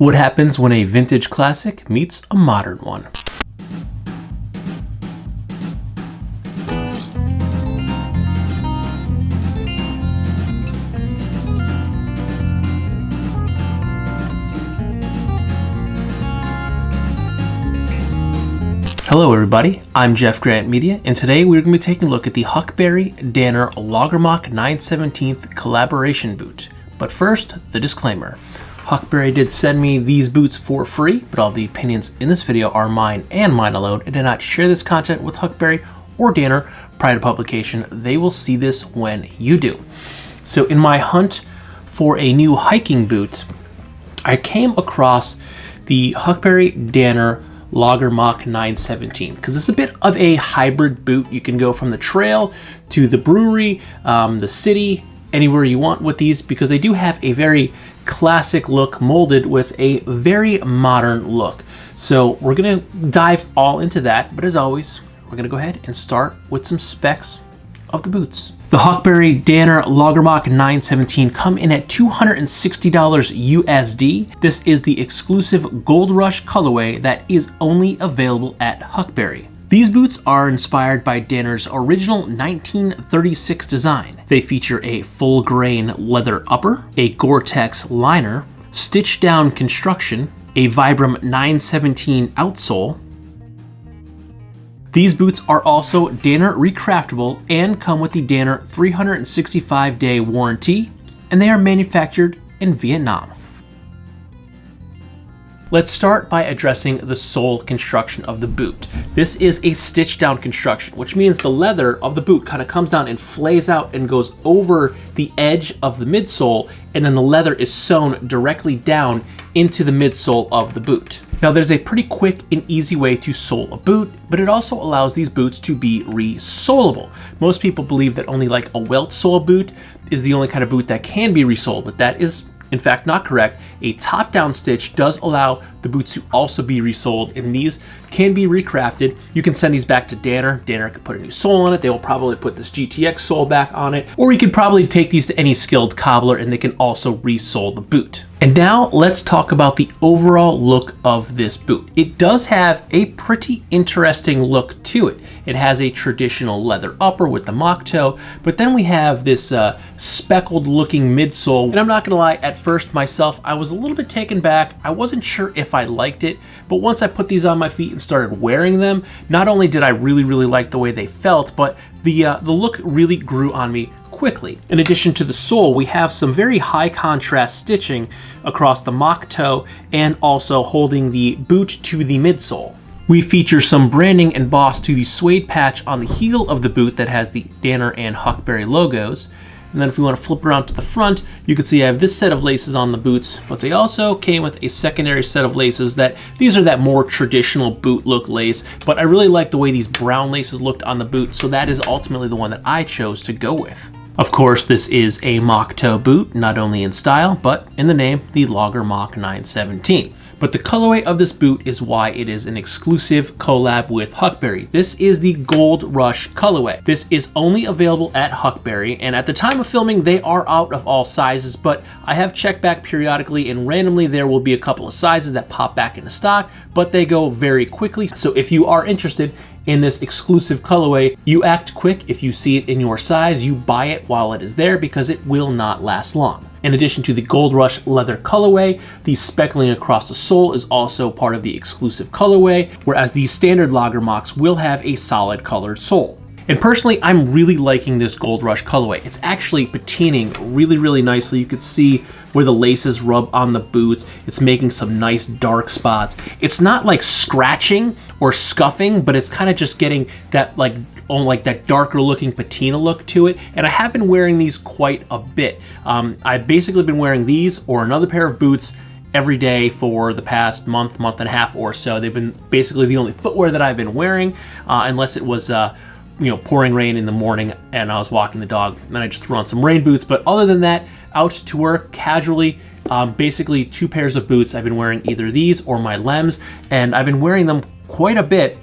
What happens when a vintage classic meets a modern one? Hello everybody, I'm jeffgrantMEDIA, and today we're going to be taking a look at the Huckberry Danner Lagermach 9/17 collaboration boot. But first, the disclaimer. Huckberry did send me these boots for free, but all the opinions in this video are mine and mine alone, and did not share this content with Huckberry or Danner prior to publication. They will see this when you do. So in my hunt for a new hiking boot, I came across the Huckberry Danner Lagermach 9/17 because it's a bit of a hybrid boot. You can go from the trail to the brewery, the city, anywhere you want with these, because they do have a very classic look molded with a very modern look. So we're gonna dive all into that, but as always, we're gonna go ahead and start with some specs of the boots. The Huckberry Danner Lagermach 9/17 come in at $260 USD. This is the exclusive Gold Rush colorway that is only available at Huckberry. These boots are inspired by Danner's original 1936 design. They feature a full grain leather upper, a Gore-Tex liner, stitched down construction, a Vibram 9/17 outsole. These boots are also Danner recraftable and come with the Danner 365-day warranty, and they are manufactured in Vietnam. Let's start by addressing the sole construction of the boot. This is a stitched down construction, which means the leather of the boot kind of comes down and flays out and goes over the edge of the midsole, and then the leather is sewn directly down into the midsole of the boot. Now there's a pretty quick and easy way to sole a boot, but it also allows these boots to be resolable. Most people believe that only like a welt sole boot is the only kind of boot that can be resoled, but that is in fact not correct. A top-down stitch does allow the boots to also be resoled, and these can be recrafted. You can send these back to Danner. Danner could put a new sole on it. They will probably put this GTX sole back on it, or you could probably take these to any skilled cobbler and they can also resole the boot. And now let's talk about the overall look of this boot. It does have a pretty interesting look to it. It has a traditional leather upper with the mock toe, but then we have this speckled looking midsole. And I'm not gonna lie, at first myself, I was a little bit taken back. I wasn't sure if I liked it, but once I put these on my feet and started wearing them, not only did I really like the way they felt, but the look really grew on me quickly. In addition to the sole, we have some very high contrast stitching across the mock toe and also holding the boot to the midsole. We feature some branding embossed to the suede patch on the heel of the boot that has the Danner and Huckberry logos. And then if we want to flip around to the front, you can see I have this set of laces on the boots, but they also came with a secondary set of laces these are that more traditional boot look lace, but I really like the way these brown laces looked on the boot, so that is ultimately the one that I chose to go with. Of course, this is a mock toe boot, not only in style, but in the name, the Lagermach 9/17. But the colorway of this boot is why it is an exclusive collab with Huckberry. This is the Gold Rush colorway. This is only available at Huckberry, and at the time of filming, they are out of all sizes, but I have checked back periodically, and randomly there will be a couple of sizes that pop back into stock, but they go very quickly. So if you are interested in this exclusive colorway, you act quick. If you see it in your size, you buy it while it is there because it will not last long. In addition to the Gold Rush leather colorway, the speckling across the sole is also part of the exclusive colorway, whereas the standard Lagermachs will have a solid colored sole. And personally, I'm really liking this Gold Rush colorway. It's actually patining really nicely. You could see where the laces rub on the boots. It's making some nice dark spots. It's not like scratching or scuffing, but it's kind of just getting that like that darker looking patina look to it. And I have been wearing these quite a bit. I've basically been wearing these or another pair of boots every day for the past month and a half or so. They've been basically the only footwear that I've been wearing, unless it was pouring rain in the morning and I was walking the dog, and then I just threw on some rain boots. But other than that, out to work casually, basically two pairs of boots. I've been wearing either these or my Lems, and I've been wearing them quite a bit.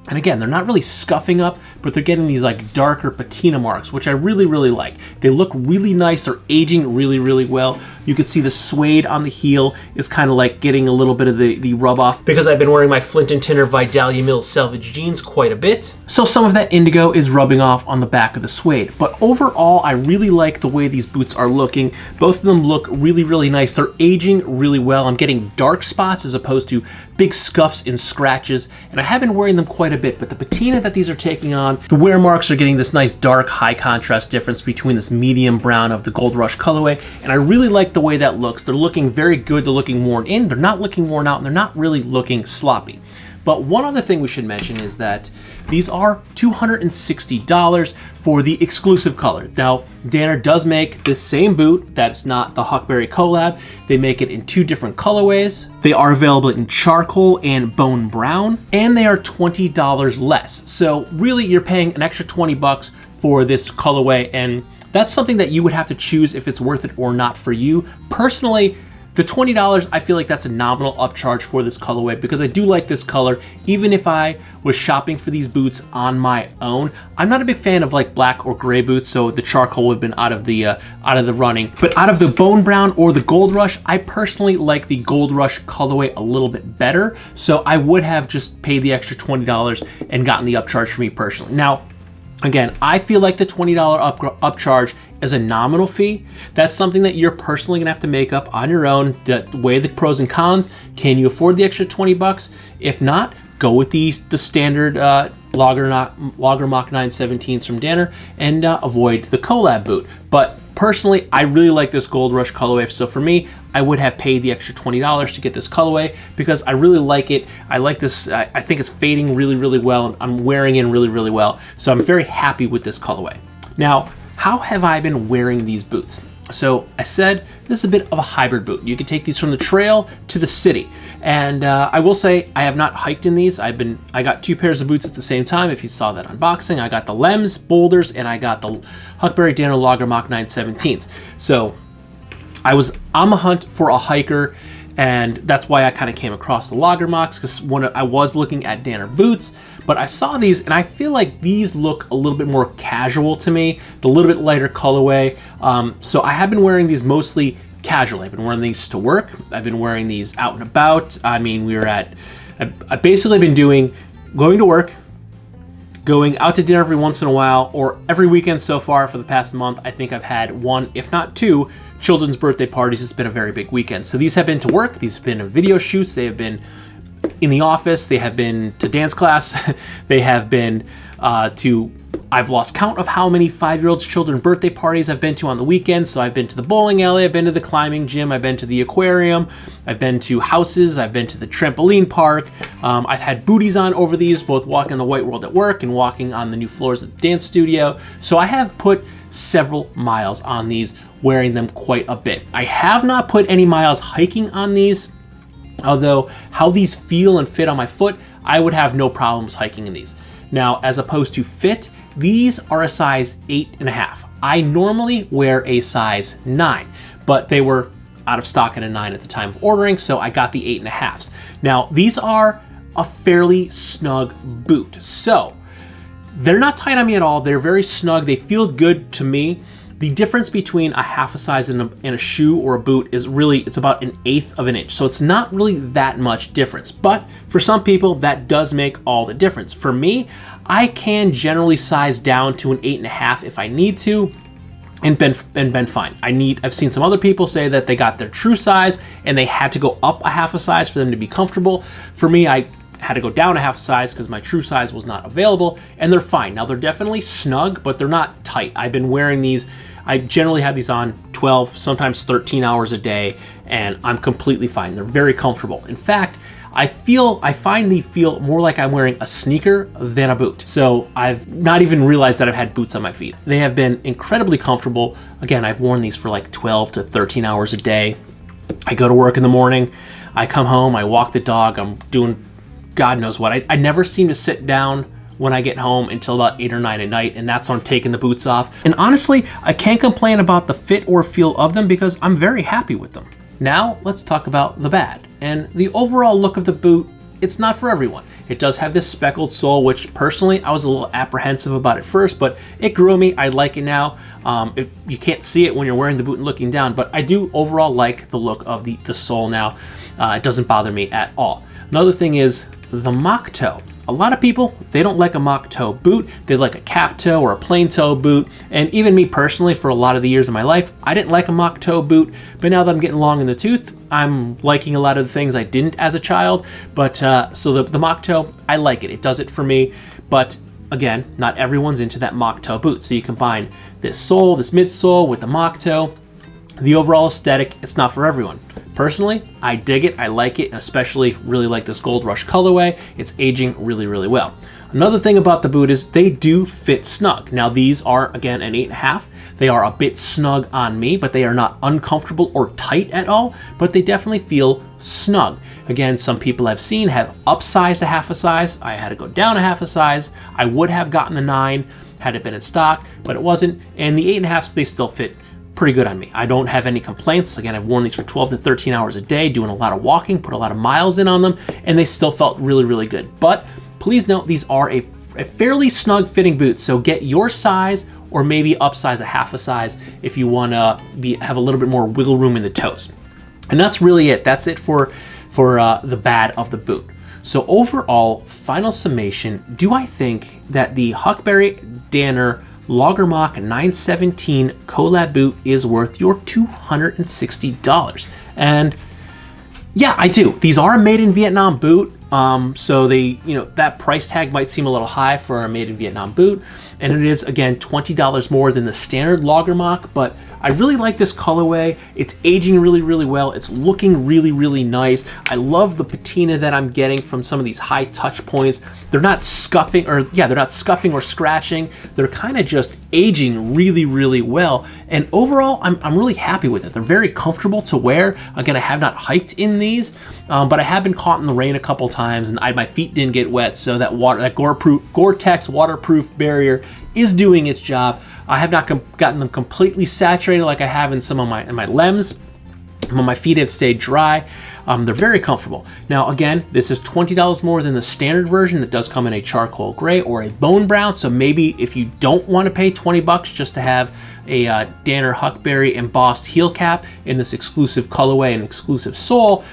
And again, they're not really scuffing up, but they're getting these like darker patina marks, which I really like. They look really nice. They're aging really well. You can see the suede on the heel is kind of like getting a little bit of the rub off because I've been wearing my Flint & Tinner Vidalia Mills selvage jeans quite a bit. So some of that indigo is rubbing off on the back of the suede. But overall, I really like the way these boots are looking. Both of them look really, really nice. They're aging really well. I'm getting dark spots as opposed to big scuffs and scratches, and I have been wearing them quite a bit, but the patina that these are taking on, the wear marks are getting this nice dark high contrast difference between this medium brown of the Gold Rush colorway, and I really like the way that looks. They're looking very good. They're looking worn in. They're not looking worn out, and they're not really looking sloppy. But one other thing we should mention is that these are $260 for the exclusive color. Now, Danner does make this same boot that's not the Huckberry collab. They make it in 2 different colorways. They are available in charcoal and bone brown, and they are $20 less. So really, you're paying an extra 20 bucks for this colorway, and that's something that you would have to choose if it's worth it or not for you. Personally, the $20, I feel like that's a nominal upcharge for this colorway because I do like this color. Even if I was shopping for these boots on my own, I'm not a big fan of like black or gray boots, so the charcoal would have been out of the running. But out of the bone brown or the Gold Rush, I personally like the Gold Rush colorway a little bit better. So I would have just paid the extra $20 and gotten the upcharge for me personally. Now, again, I feel like the $20 upcharge is a nominal fee. That's something that you're personally gonna have to make up on your own, to weigh the pros and cons. Can you afford the extra 20 bucks? If not, go with the standard Lager Mach 917s from Danner and avoid the collab boot. But personally, I really like this Gold Rush colorway, so for me, I would have paid the extra $20 to get this colorway because I really like it. I like this, I think it's fading really, really well, and I'm wearing it really, really well. So I'm very happy with this colorway. Now, how have I been wearing these boots? So I said this is a bit of a hybrid boot. You can take these from the trail to the city. And I will say I have not hiked in these. I got 2 pairs of boots at the same time. If you saw that unboxing, I got the Lems Boulders and I got the Huckberry Danner Lager Mach 917s. So I was on the hunt for a hiker, and that's why I kind of came across the Lager Machs, because when I was looking at Danner boots, but I saw these and I feel like these look a little bit more casual to me, the little bit lighter colorway. So I have been wearing these mostly casually. I've been wearing these to work. I've been wearing these out and about. I mean, I've basically been going to work, going out to dinner every once in a while, or every weekend so far for the past month. I think I've had 1, if not 2, children's birthday parties. It's been a very big weekend. So these have been to work, these have been video shoots, they have been in the office, they have been to dance class, they have been I've lost count of how many 5-year-olds children's birthday parties I've been to on the weekends. So I've been to the bowling alley, I've been to the climbing gym, I've been to the aquarium, I've been to houses, I've been to the trampoline park. I've had booties on over these, both walking the white world at work and walking on the new floors at the dance studio. So I have put several miles on these, wearing them quite a bit. I have not put any miles hiking on these, although how these feel and fit on my foot, I would have no problems hiking in these. Now, as opposed to fit, these are a size 8.5. I normally wear a size 9, but they were out of stock at a 9 at the time of ordering, so I got the 8.5s. Now, these are a fairly snug boot. So they're not tight on me at all. They're very snug. They feel good to me. The difference between a half a size in a shoe or a boot is really, it's about 1/8 of an inch. So it's not really that much difference. But for some people, that does make all the difference. For me, I can generally size down to an 8.5 if I need to, and been fine. I've seen some other people say that they got their true size and they had to go up a half a size for them to be comfortable. For me, I had to go down a half a size because my true size was not available, and they're fine. Now, they're definitely snug, but they're not tight. I've been wearing these, I generally have these on 12, sometimes 13 hours a day, and I'm completely fine. They're very comfortable. In fact, I find they feel more like I'm wearing a sneaker than a boot. So I've not even realized that I've had boots on my feet. They have been incredibly comfortable. Again, I've worn these for like 12 to 13 hours a day. I go to work in the morning, I come home, I walk the dog, I'm doing God knows what. I never seem to sit down when I get home until about 8 or 9 at night, and that's when I'm taking the boots off. And honestly, I can't complain about the fit or feel of them because I'm very happy with them. Now, let's talk about the bad. And the overall look of the boot it's not for everyone. It does have this speckled sole, which personally I was a little apprehensive about at first, but it grew on me. I like it now. You can't see it when you're wearing the boot and looking down, but I do overall like the look of the sole now. It doesn't bother me at all. Another thing is the mock toe. A lot of people, they don't like a mock toe boot. They like a cap toe or a plain toe boot. And even me personally, for a lot of the years of my life, I didn't like a mock toe boot. But now that I'm getting long in the tooth, I'm liking a lot of the things I didn't as a child. But so the mock toe, I like it. It does it for me. But again, not everyone's into that mock toe boot. So you combine this sole, this midsole with the mock toe. The overall aesthetic, it's not for everyone. Personally, I dig it, I like it, and especially really like this Gold Rush colorway. It's aging really, really well. Another thing about the boot is they do fit snug. Now these are, again, an 8.5. They are a bit snug on me, but they are not uncomfortable or tight at all, but they definitely feel snug. Again, some people I've seen have upsized a half a size. I had to go down a half a size. I would have gotten a 9 had it been in stock, but it wasn't. And the 8.5s, they still fit pretty good on me. I don't have any complaints. Again, I've worn these for 12 to 13 hours a day, doing a lot of walking, put a lot of miles in on them, and they still felt really, really good. But please note, these are a fairly snug fitting boot, so get your size or maybe upsize a half a size if you want to have a little bit more wiggle room in the toes. And that's really it. That's it for the bad of the boot. So overall, final summation, do I think that the Huckberry Danner Lagermach 917 collab boot is worth your $260? And yeah, I do. These are a made in Vietnam boot. So they, that price tag might seem a little high for a made in Vietnam boot. And it is, again, $20 more than the standard Lagermach, but I really like this colorway. It's aging really, really well. It's looking really, really nice. I love the patina that I'm getting from some of these high touch points. They're not scuffing or scratching. They're kind of just aging really, really well. And overall, I'm really happy with it. They're very comfortable to wear. Again, I have not hiked in these, but I have been caught in the rain a couple times and my feet didn't get wet. So that Gore-Tex waterproof barrier is doing its job. I have not gotten them completely saturated like I have in some of my lems. My feet have stayed dry. They're very comfortable. Now, again, this is $20 more than the standard version that does come in a charcoal gray or a bone brown. So maybe if you don't want to pay 20 bucks just to have a Danner Huckberry embossed heel cap in this exclusive colorway and exclusive sole,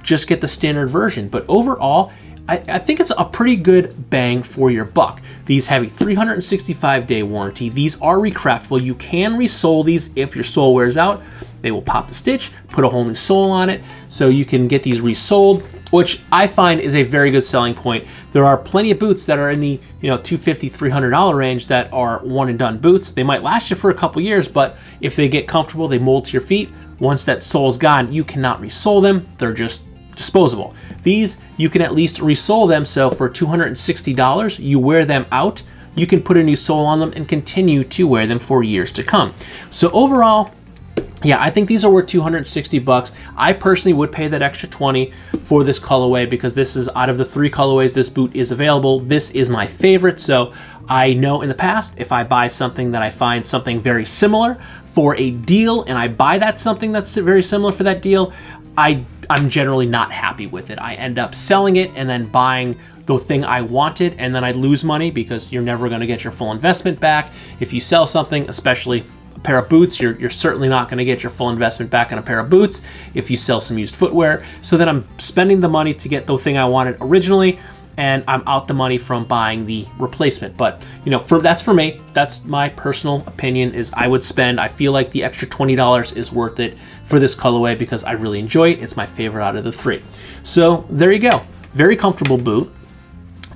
just get the standard version. But overall, I think it's a pretty good bang for your buck. These have a 365-day warranty. These are recraftable. You can resole these if your sole wears out. They will pop the stitch, put a whole new sole on it, so you can get these resoled, which I find is a very good selling point. There are plenty of boots that are in the $250, $300 range that are one and done boots. They might last you for a couple years, but if they get comfortable, they mold to your feet. Once that sole's gone, you cannot resole them. They're just disposable. These, you can at least resole them, so for $260, you wear them out, you can put a new sole on them and continue to wear them for years to come. So overall, yeah, I think these are worth $260. I personally would pay that extra $20 for this colorway because this is, out of the 3 colorways this boot is available, this is my favorite. So I know in the past, if I buy something that I find something very similar for a deal and I buy that something that's very similar for that deal, I'm generally not happy with it. I end up selling it and then buying the thing I wanted, and then I lose money because you're never going to get your full investment back. If you sell something, especially a pair of boots, you're certainly not going to get your full investment back on a pair of boots if you sell some used footwear. So then I'm spending the money to get the thing I wanted originally, and I'm out the money from buying the replacement. But that's for me. That's my personal opinion. Is I feel like the extra $20 is worth it for this colorway because I really enjoy it. It's my favorite out of the 3. So there you go. Very comfortable boot.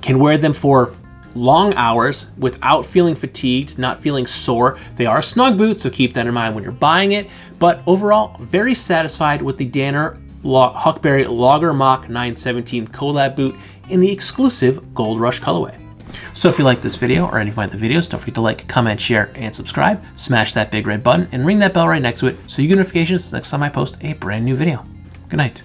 Can wear them for long hours without feeling fatigued, not feeling sore. They are a snug boot, so keep that in mind when you're buying it. But overall, very satisfied with the Danner Huckberry Lagermach 917 collab boot in the exclusive Gold Rush colorway. So if you like this video or any of my other videos, don't forget to like, comment, share, and subscribe. Smash that big red button and ring that bell right next to it so you get notifications next time I post a brand new video. Good night.